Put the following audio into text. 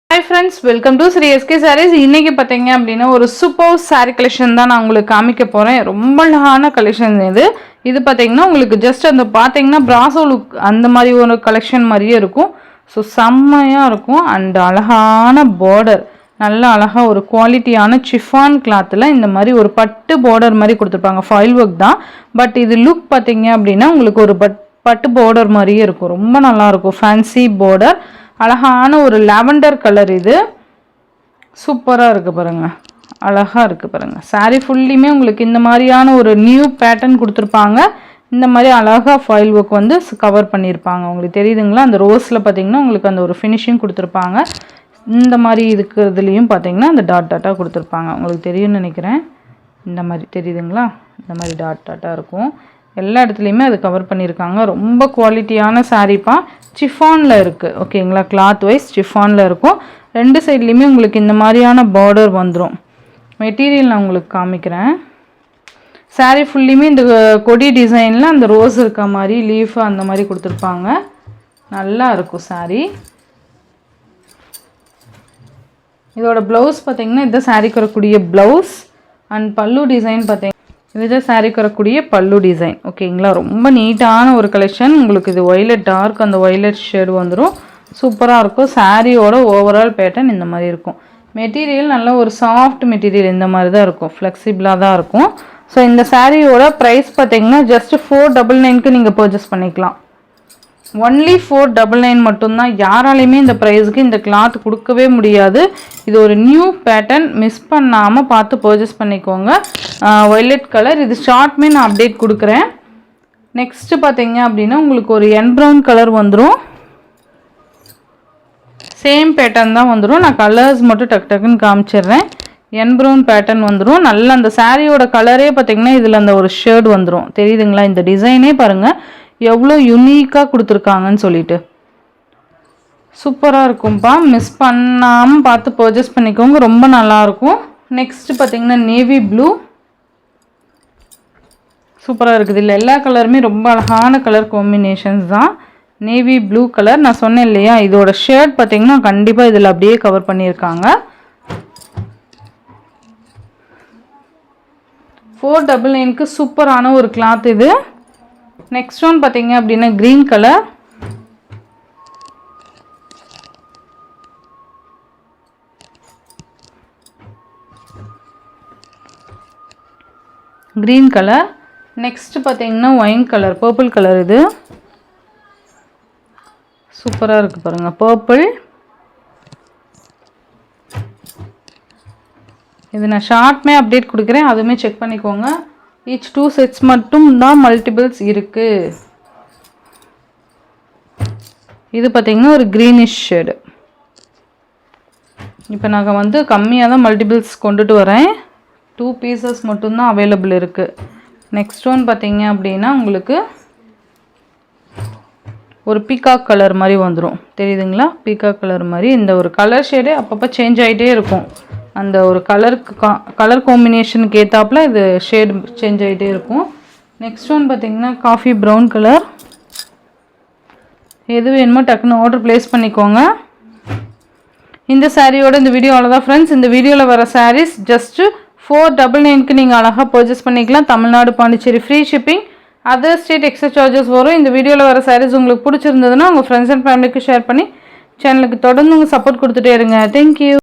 Hi friends, welcome to Sri SK Sarees. இன்னைக்கு பாத்தீங்க அப்படினா ஒரு சூப்பர் saree collection தான் நான் உங்களுக்கு காமிக்க போறேன். ரொம்ப அழகான collection இது பாத்தீங்கன்னா உங்களுக்கு just அந்த பாத்தீங்கன்னா brasso look அந்த மாதிரி ஒரு collection மாதிரியே இருக்கும். சோ செம்மையா இருக்கும் and அழகான border நல்ல அழகா ஒரு குவாலிட்டியான chiffon clothல இந்த மாதிரி ஒரு பட்டு border மாதிரி கொடுத்திருப்பாங்க. foil work தான். பட் இது look பாத்தீங்க அப்படினா உங்களுக்கு ஒரு பட்டு border மாதிரியே இருக்கும். ரொம்ப நல்லா இருக்கும். fancy border அழகான ஒரு lavender கலர் இது சூப்பரா இருக்கு பாருங்க அழகா இருக்கு பாருங்க saree ஃபுல்லிமே உங்களுக்கு இந்த மாதிரியான ஒரு நியூ பேட்டர்ன் கொடுத்திருப்பாங்க இந்த மாதிரி அழகா foil work வந்து கவர் பண்ணிருப்பாங்க உங்களுக்கு தெரியுதுங்களா அந்த ரோஸ்ல பாத்தீங்கன்னா உங்களுக்கு அந்த ஒரு ஃபினிஷிங் கொடுத்திருப்பாங்க இந்த மாதிரி இருக்குறதுலயும் பாத்தீங்கன்னா அந்த டாட் டாட்டா கொடுத்திருப்பாங்க உங்களுக்கு தெரியும்னு நினைக்கிறேன் இந்த மாதிரி தெரியுதுங்களா இந்த மாதிரி டாட் டாட்டா இருக்கும் எல்லா இடத்துலயுமே அது கவர் பண்ணிருக்காங்க ரொம்ப குவாலிட்டியான saree பா chiffon-ல இருக்கு ஓகேங்களா cloth wise chiffon-ல இருக்கும் ரெண்டு சைடுலயுமே உங்களுக்கு இந்த மாதிரியான border வந்துரும் மெட்டீரியல் நான் உங்களுக்கு காமிக்கிறேன் saree ஃபுல்லிமே இந்த கொடி டிசைன்ல அந்த ரோஸ் இருக்க மாதிரி லீஃப் அந்த மாதிரி கொடுத்திருப்பாங்க நல்லா இருக்கும் saree இதோட ப்ளவுஸ் பாத்தீங்கன்னா இந்த saree வரக்கூடிய ப்ளவுஸ் and பல்லு டிசைன் பாத்தீங்க இது saree வரக்கூடிய பல்லு டிசைன் ஓகேங்களா ரொம்ப நீட்டான ஒரு கலெக்ஷன் உங்களுக்கு இது violet டார்க் அந்த violet ஷேட் வந்துரும் சூப்பரா இருக்கும் சாரியோட ஓவரால் பேட்டர்ன் இந்த மாதிரி இருக்கும் மெட்டீரியல் நல்ல ஒரு சாஃப்ட் மெட்டீரியல் இந்த மாதிரி தான் இருக்கும் ஃப்ளெக்சிபிளா தான் இருக்கும் சோ இந்த சாரியோட பிரைஸ் பாத்தீங்கன்னா just 499 க்கு நீங்க பர்சேஸ் பண்ணிக்கலாம் only 499 மட்டும் தான் யாராலயுமே இந்த பிரைஸ்க்கு இந்த cloth கொடுக்கவே முடியாது இது ஒரு நியூ பேட்டர்ன் மிஸ் பண்ணாம பார்த்து பர்சேஸ் பண்ணிக்கோங்க violet கலர் இது ஷார்ட்மே நான் அப்டேட் கொடுக்கிறேன் நெக்ஸ்ட் பாத்தீங்க அப்படினா உங்களுக்கு ஒரு n brown கலர் வந்துரும் சேம் பேட்டர்ன் தான் வந்துரும் நான் கலர்ஸ் மட்டும் டக் டக்னு காமிச்சிறேன் n brown பேட்டர்ன் வந்துரும் நல்ல அந்த சாரியோட கலரே பாத்தீங்கன்னா இதுல அந்த ஒரு ஷேட் வந்துரும் தெரியுதுங்களா இந்த டிசைனே பாருங்க எவ்வளவு யூனிக்கா கொடுத்திருக்காங்கன்னு சொல்லிட்டு சூப்பரா இருக்கும்பா மிஸ் பண்ணாம பார்த்து பர்சேஸ் பண்ணிக்கோங்க ரொம்ப நல்லா இருக்கும் நெக்ஸ்ட் பாத்தீங்கன்னா நேவி ப்ளூ சூப்பரா இருக்குது இல்ல எல்லா கலருமே ரொம்ப அழகான கலர் காம்பினேஷன்ஸ் தான் நேவி ப்ளூ கலர் நான் சொன்னேன் இல்லையா இதோட ஷர்ட் பாத்தீங்கன்னா கண்டிப்பா இதுல அப்படியே கவர் பண்ணிருக்காங்க 499 க்கு சூப்பரான ஒரு cloth இது நெக்ஸ்ட் ஒன் பாத்தீங்க அப்படினா green colour green colour next பாத்தீங்கன்னா wine கலர் purple கலர் இது சூப்பரா இருக்கு பாருங்க purple இது நான் ஷார்ட்மே அப்டேட் கொடுக்கிறேன் அதுமே செக் பண்ணிக்கோங்க each 2 sets மட்டும் தான் மல்டிபிள்ஸ் இருக்கு இது பாத்தீங்கன்னா ஒரு greenish shade இப்போ நாங்க வந்து கம்மியா தான் மல்டிபிள்ஸ் கொண்டுட்டு வரேன் 2 pieces மட்டும் தான் அவேilable இருக்கு நெக்ஸ்ட் ஒன் பாத்தீங்க அப்படினா உங்களுக்கு ஒரு பீகாக் கலர் மாதிரி வந்துரும் தெரியுதுங்களா பீகாக் கலர் மாதிரி இந்த ஒரு கலர் ஷேட் அப்பப்ப சேஞ்ச் ஆயிட்டே இருக்கும் அந்த ஒரு கலர் காம்பினேஷனுக்கு ஏத்தாப்ல இது ஷேட் சேஞ்ச் ஆயிட்டே இருக்கும் நெக்ஸ்ட் ஒன் பாத்தீங்கன்னா காஃபி பிரவுன் கலர் எது வேணுமோ டக்குன்னு ஆர்டர் பிளேஸ் பண்ணிக்கோங்க இந்த சாரியோட இந்த வீடியோ அவ்வளவுதான் फ्रेंड्स இந்த வீடியோல வர sarees just 499 க்கு நீங்க அழகா பர்சேஸ் பண்ணிக்கலாம் Tamil Nadu Pondicherry free shipping other state extra charges வரும் இந்த வீடியோல வர sarees உங்களுக்கு பிடிச்சிருந்ததுனா உங்க फ्रेंड्स and ஃபேமிலிக்கு ஷேர் பண்ணி சேனலுக்கு தொடர்ந்து சப்போர்ட் கொடுத்துட்டே இருங்க Thank you